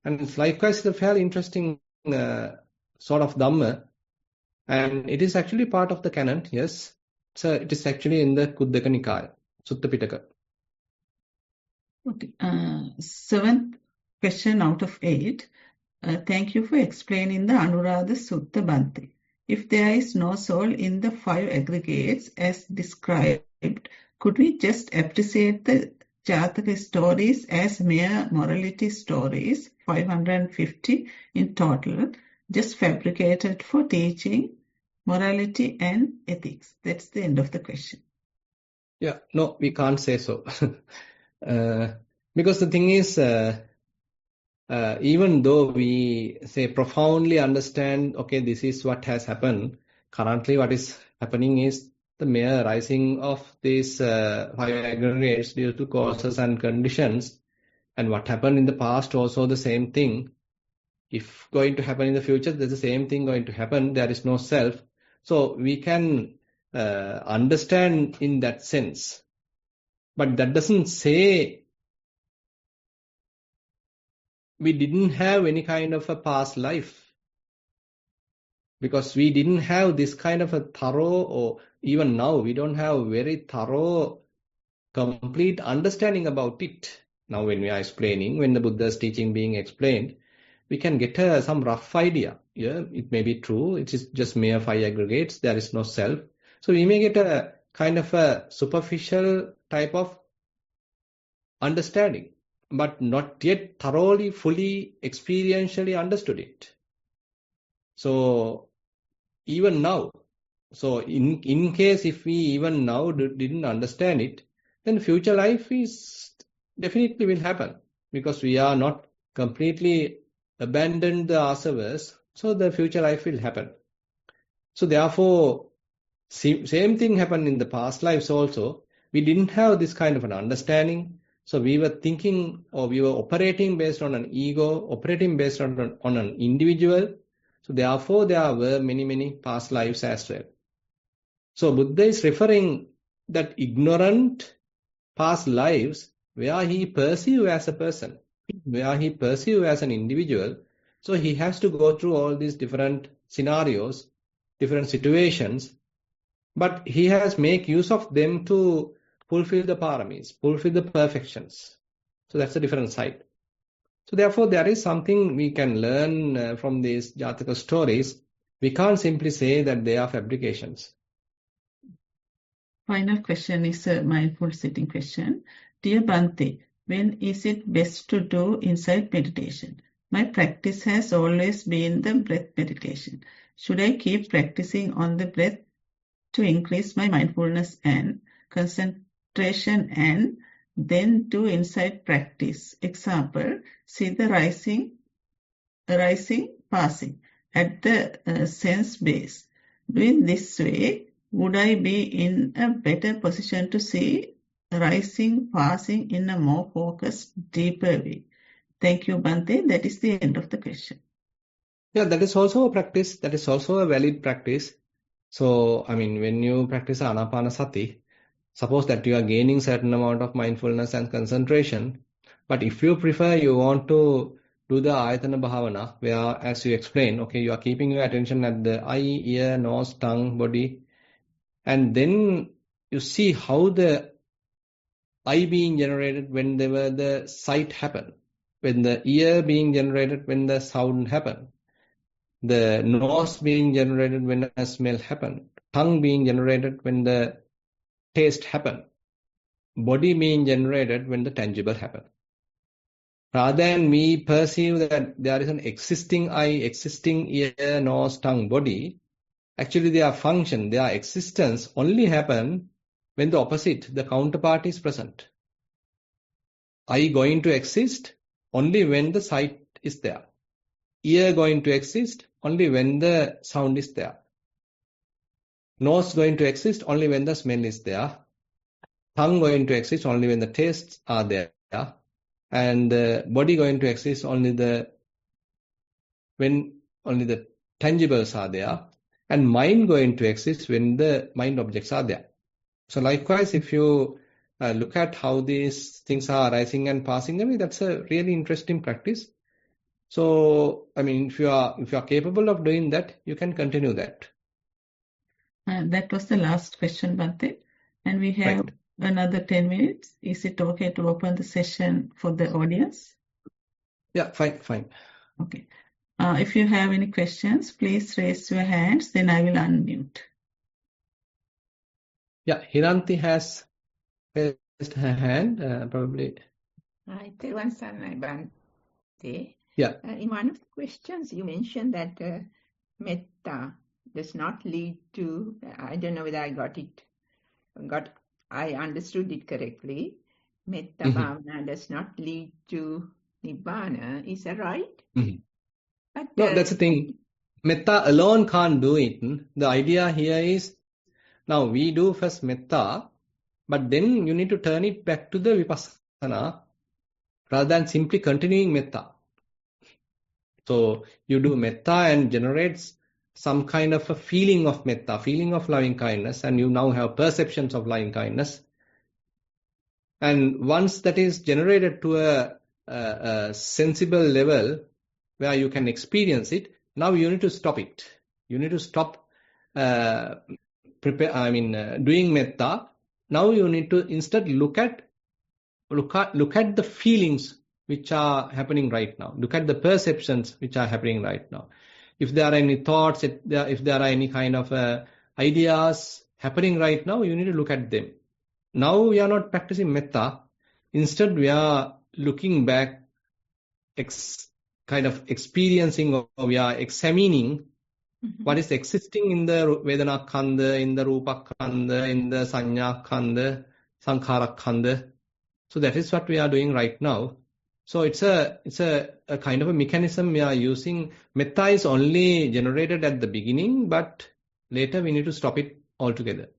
And it's likewise a fairly interesting sort of Dhamma, and it is actually part of the canon, yes. So it is actually in the Kuddaka Nikaya, Sutta Pitaka. Okay. Seventh question out of 8. Thank you for explaining the Anuradha Sutta Bhante. If there is no soul in the 5 aggregates as described, could we just appreciate the Jataka stories as mere morality stories, 550 in total, just fabricated for teaching morality and ethics? That's the end of the question. Yeah, no, we can't say so. Because the thing is, even though we say profoundly understand, okay, this is what has happened, currently what is happening is the mere rising of these 5 aggregates due to causes and conditions, and what happened in the past also the same thing. If going to happen in the future, there's the same thing going to happen. There is no self. So we can understand in that sense. But that doesn't say we didn't have any kind of a past life. Because we didn't have this kind of a thorough, or even now, we don't have very thorough, complete understanding about it. Now when we are explaining, when the Buddha's teaching being explained, we can get some rough idea. Yeah, it may be true. It is just mere 5 aggregates. There is no self. So we may get a kind of a superficial type of understanding, but not yet thoroughly, fully, experientially understood it. So even now, so in case if we even now didn't understand it, then future life is definitely will happen because we are not completely abandoned the asavas, so the future life will happen. So therefore, same thing happened in the past lives also. We didn't have this kind of an understanding. So we were thinking or we were operating based on an ego, operating based on an individual. So therefore, there were many past lives as well. So Buddha is referring that ignorant past lives where he perceived as a person, where he perceived as an individual. So he has to go through all these different scenarios, different situations, but he has make use of them to fulfill the paramis, fulfill the perfections. So that's a different side. So therefore, there is something we can learn from these Jataka stories. We can't simply say that they are fabrications. Final question is a mindful sitting question. Dear Bhante, when is it best to do insight meditation? My practice has always been the breath meditation. Should I keep practicing on the breath to increase my mindfulness and concentration and then do insight practice? Example, see the rising, passing at the sense base. Doing this way, would I be in a better position to see rising, passing in a more focused, deeper way? Thank you, Bhante. That is the end of the question. Yeah, that is also a practice. That is also a valid practice. So, I mean, when you practice Anapanasati, suppose that you are gaining certain amount of mindfulness and concentration, but if you prefer, you want to do the Ayatana Bhavana, where, as you explained, okay, you are keeping your attention at the eye, ear, nose, tongue, body, and then you see how the eye being generated when the sight happened, when the ear being generated when the sound happened, the nose being generated when a smell happened, tongue being generated when the taste happened, body being generated when the tangible happened. Rather than we perceive that there is an existing eye, existing ear, nose, tongue, body, actually their function, their existence only happen when the opposite, the counterpart is present. Eye going to exist only when the sight is there. Ear going to exist only when the sound is there. Nose going to exist only when the smell is there. Tongue going to exist only when the tastes are there. And the body going to exist only when only the tangibles are there. And mind going to exist when the mind objects are there. So likewise, if you look at how these things are arising and passing away, that's a really interesting practice. So, I mean, if you are capable of doing that, you can continue that. That was the last question, Bhante. And we have another 10 minutes. Is it okay to open the session for the audience? Yeah, fine. Okay. If you have any questions, please raise your hands, then I will unmute. Yeah, Hiranti has raised her hand, probably. Hi, Thero Bhante. Yeah. In one of the questions, you mentioned that metta does not lead to, I don't know whether I understood it correctly. Metta bhavana does not lead to nibbana. Is that right? Mm-hmm. But, no, that's the thing. Metta alone can't do it. The idea here is, now we do first metta, but then you need to turn it back to the vipassana rather than simply continuing metta. So you do metta and generates some kind of a feeling of metta, feeling of loving kindness, and you now have perceptions of loving kindness. And once that is generated to a sensible level where you can experience it, now you need to stop it. You need to stop doing metta. Now you need to instead look at the feelings which are happening right now. Look at the perceptions which are happening right now. If there are any thoughts, if there are any kind of ideas happening right now, you need to look at them. Now we are not practicing metta. Instead, we are looking back, kind of experiencing, or we are examining what is existing in the Vedana Khandha, in the Rupa Khandha, in the Sanya Khandha, Sankhara Khandha. So that is what we are doing right now. So it's a kind of a mechanism we are using. Metta is only generated at the beginning, but later we need to stop it altogether.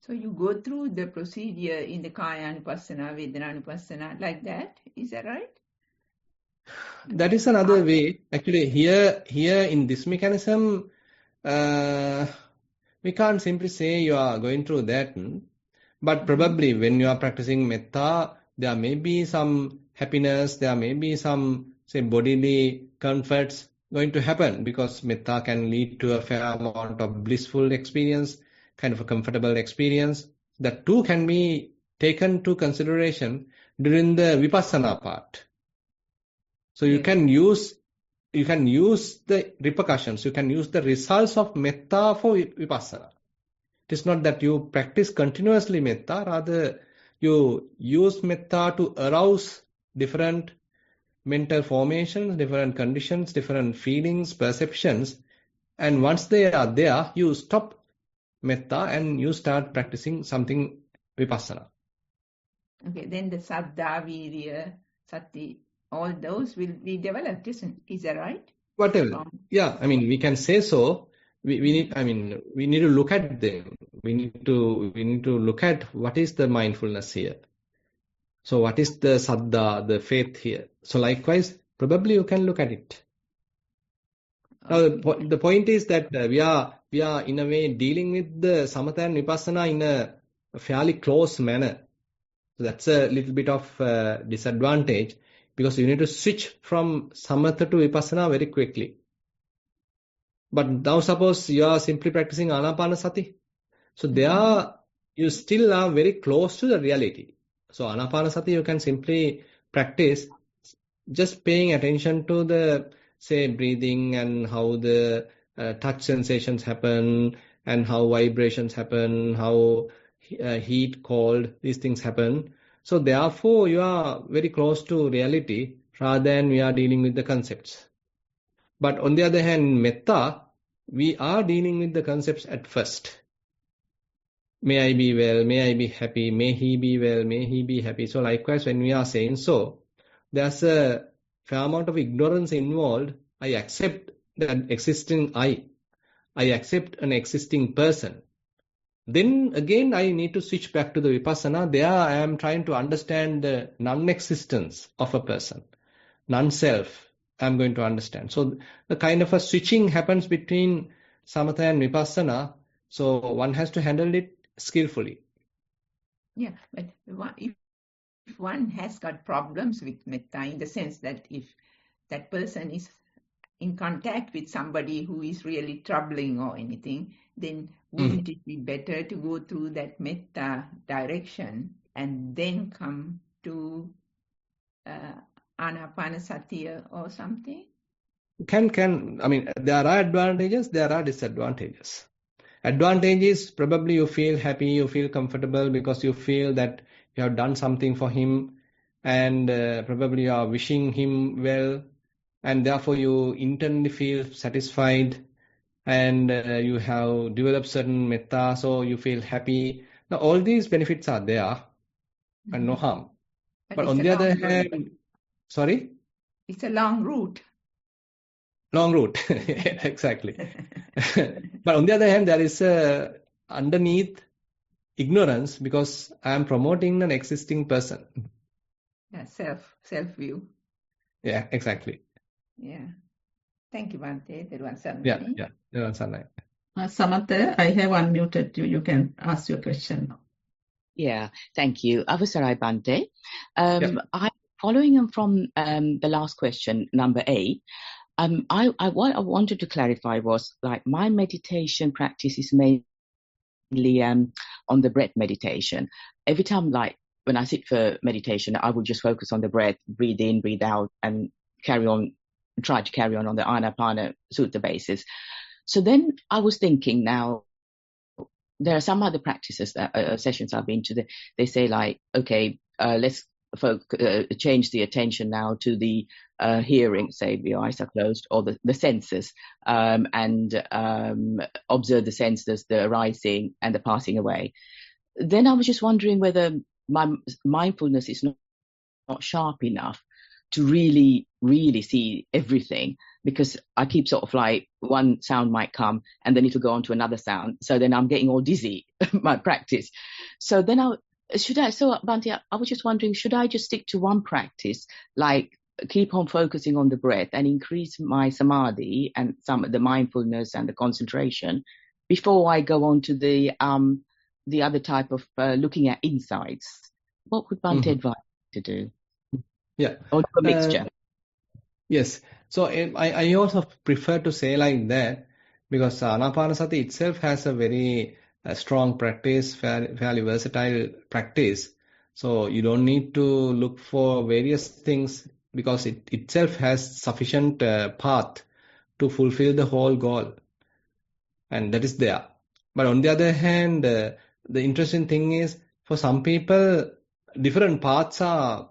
So you go through the procedure in the Kaya-anupassana, Vedana-anupassana, like that. Is that right? That is another way. Actually, here in this mechanism, we can't simply say you are going through that. But probably when you are practicing metta, there may be some happiness, there may be some, say, bodily comforts going to happen, because metta can lead to a fair amount of blissful experience, kind of a comfortable experience. That too can be taken to consideration during the vipassana part. So you can use the repercussions, you can use the results of metta for vipassana. It is not that you practice continuously metta, rather you use metta to arouse different mental formations, different conditions, different feelings, perceptions, and once they are there, you stop metta and you start practicing something vipassana. Okay, then the saddha, virya, sati, all those will be developed, is that right? Whatever. Yeah, I mean, we can say so. We need to look at them. We need to look at what is the mindfulness here. So what is the saddha, the faith here? So likewise, probably you can look at it. Now the point is that we are in a way dealing with the samatha and vipassana in a fairly close manner. So that's a little bit of disadvantage, because you need to switch from samatha to vipassana very quickly. But now suppose you are simply practicing anapanasati. So there you still are very close to the reality. So anapanasati you can simply practice just paying attention to the, say, breathing and how the touch sensations happen and how vibrations happen, how heat, cold, these things happen. So therefore you are very close to reality rather than we are dealing with the concepts. But on the other hand, metta, we are dealing with the concepts at first. May I be well, may I be happy, may he be well, may he be happy. So likewise, when we are saying so, there's a fair amount of ignorance involved. I accept that existing I accept an existing person. Then again, I need to switch back to the vipassana. There I am trying to understand the non-existence of a person, non-self. I'm going to understand. So the kind of a switching happens between samatha and vipassana. So one has to handle it skillfully. Yeah, but if one has got problems with metta, in the sense that if that person is in contact with somebody who is really troubling or anything, then wouldn't it be better to go through that metta direction and then come to anapanasati or something? I mean, there are advantages, there are disadvantages. Advantages, probably you feel happy, you feel comfortable because you feel that you have done something for him, and probably you are wishing him well, and therefore you internally feel satisfied, and you have developed certain metta, so you feel happy. Now all these benefits are there and no harm. But on the other hand, sorry? It's a long route. Long route, exactly. But on the other hand, there is underneath ignorance, because I am promoting an existing person. Yeah, self-view. Yeah, exactly. Yeah. Thank you, Bhante. Yeah. Samatha, I have unmuted you. You can ask your question now. Yeah, thank you. Avasarai Bhante. I following on from the last question, number 8. What I wanted to clarify was, like, my meditation practice is mainly on the breath meditation. Every time, like when I sit for meditation, I will just focus on the breath, breathe in, breathe out, and try to carry on the Anapana Sutta basis. So then I was thinking, now there are some other practices that sessions I've been to. They say, like, okay, let's change the attention now to the hearing, say your eyes are closed, or the senses, and observe the senses, the arising and the passing away. Then I was just wondering whether my mindfulness is not sharp enough to really see everything, because I keep sort of like one sound might come and then it'll go on to another sound. So then I'm getting all dizzy, my practice. So then Bhante, I was just wondering, should I just stick to one practice, like keep on focusing on the breath and increase my samadhi and some of the mindfulness and the concentration before I go on to the other type of looking at insights? What would Bhante advise to do? Yeah. Or a mixture? Yes. So I also prefer to say like that, because Anapanasati itself has a very strong practice, fairly versatile practice. So you don't need to look for various things, because it itself has sufficient path to fulfill the whole goal, and that is there. But on the other hand, the interesting thing is, for some people, different paths are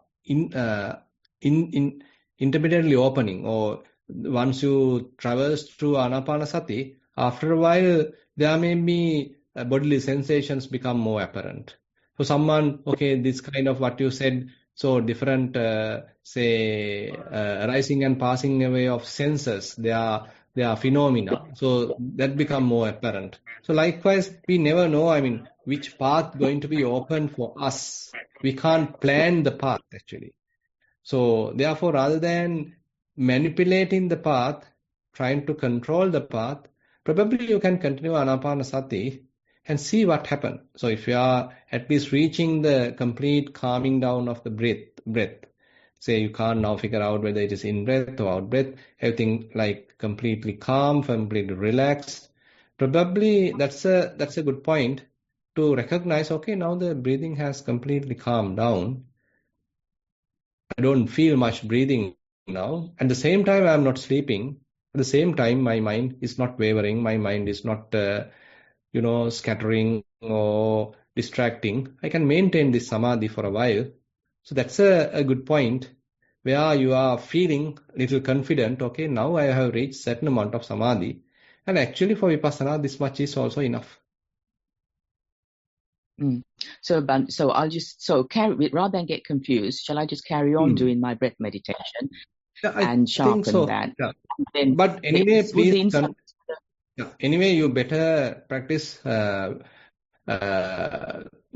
intermittently opening, or once you traverse through Anapanasati, after a while there may be bodily sensations become more apparent. For someone, okay, this kind of what you said, so different, arising and passing away of senses, they are phenomena, so that become more apparent. So likewise, we never know, I mean, which path going to be open for us. We can't plan the path actually. So therefore, rather than manipulating the path, trying to control the path, probably you can continue Anapanasati and see what happens. So if you are at least reaching the complete calming down of the breath, say you can't now figure out whether it is in breath or out breath, everything like completely calm, completely relaxed, probably that's a good point to recognize, okay, now the breathing has completely calmed down. I don't feel much breathing now. At the same time, I'm not sleeping. At the same time, my mind is not wavering. My mind is not, scattering or distracting. I can maintain this samadhi for a while. So that's a good point where you are feeling a little confident. Okay, now I have reached certain amount of samadhi. And actually for vipassana, this much is also enough. So I'll just rather than get confused, shall I just carry on doing my breath meditation and sharpen that? Yeah. Then but anyway, please. Anyway, you better practice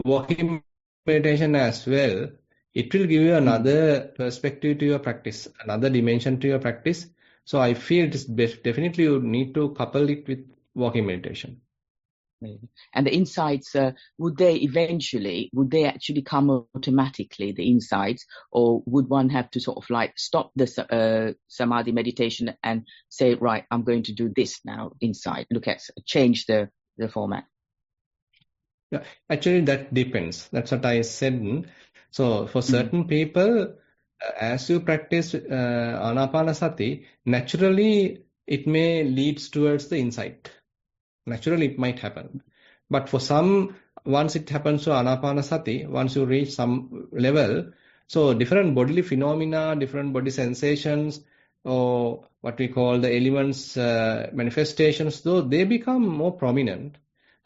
walking meditation as well. It will give you another perspective to your practice, another dimension to your practice. So I feel it is definitely you need to couple it with walking meditation. And the insights, would they actually come automatically, the insights, or would one have to sort of like stop the samadhi meditation and say, right, I'm going to do this now, insight, change the format? Yeah, actually that depends. That's what I said. So for certain people, as you practice Anapanasati, naturally it may lead towards the insight. Naturally, it might happen. But for some, once it happens to Anapanasati, once you reach some level, so different bodily phenomena, different body sensations, or what we call the elements manifestations, though they become more prominent,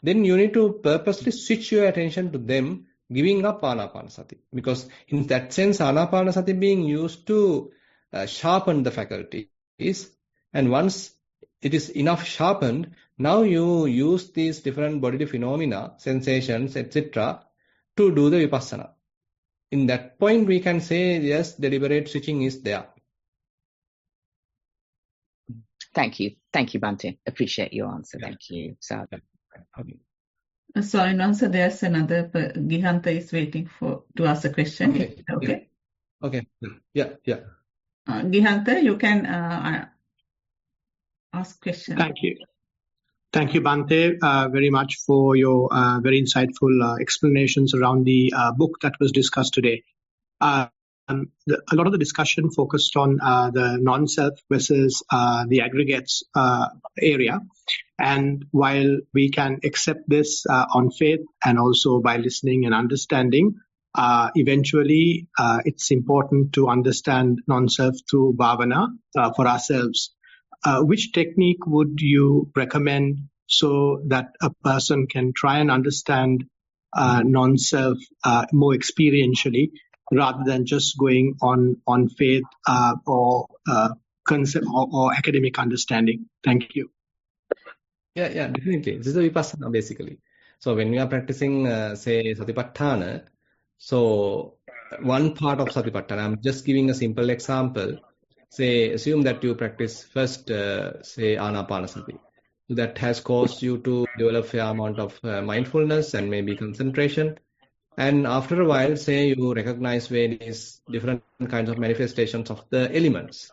then you need to purposely switch your attention to them, giving up Anapanasati. Because in that sense, Anapanasati being used to sharpen the faculties, and once it is enough sharpened, now you use these different bodily phenomena, sensations, etc. to do the vipassana. In that point, we can say, yes, deliberate switching is there. Thank you, Bhante. Appreciate your answer. Yeah. Thank you, Sadhu. Okay. So in answer, there's another, Gihanta is waiting to ask a question. Okay. Okay. Yeah. Gihanta, you can ask question. Thank you, Bhante, very much for your very insightful explanations around the book that was discussed today. A lot of the discussion focused on the non-self versus the aggregates area. And while we can accept this on faith and also by listening and understanding, eventually it's important to understand non-self through bhavana for ourselves. Which technique would you recommend so that a person can try and understand non-self more experientially, rather than just going on faith or concept or academic understanding. Thank you. Yeah, definitely. This is the vipassana basically. So when we are practicing, say, satipatthana, so one part of satipatthana, I'm just giving a simple example. Say, assume that you practice first, say, anapanasati. So that has caused you to develop a fair amount of mindfulness and maybe concentration. And after a while, say, you recognize various different kinds of manifestations of the elements.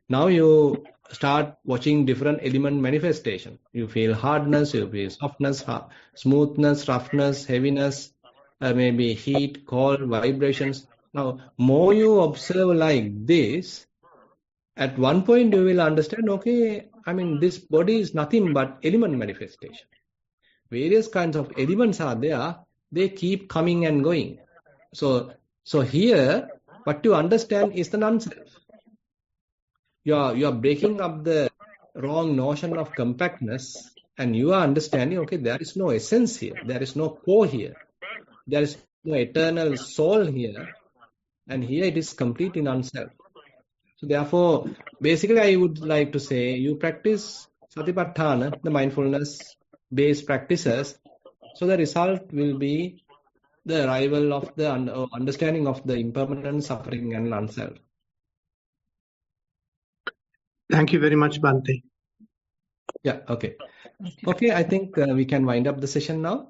Now you start watching different element manifestation. You feel hardness, you feel softness, smoothness, roughness, heaviness, maybe heat, cold, vibrations. Now, more you observe like this, at one point you will understand, okay, I mean, this body is nothing but element manifestation. Various kinds of elements are there, they keep coming and going. So here, what you understand is the non-self. You are breaking up the wrong notion of compactness, and you are understanding, okay, there is no essence here, there is no core here, there is no eternal soul here, and here it is completely non-self. So therefore, basically I would like to say you practice satipatthana, the mindfulness-based practices, so the result will be the arrival of the understanding of the impermanent suffering and non-self. Thank you very much, Bhante. Yeah, okay. Okay, I think we can wind up the session now.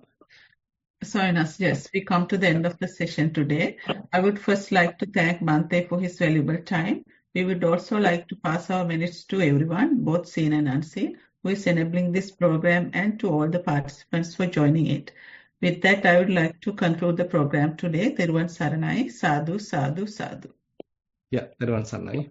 So, yes, we come to the end of the session today. I would first like to thank Bhante for his valuable time. We would also like to pass our minutes to everyone, both seen and unseen, who is enabling this program, and to all the participants for joining it. With that, I would like to conclude the program today. Thero Saranai, sadhu, sadhu, sadhu. Yeah, Thero Saranai.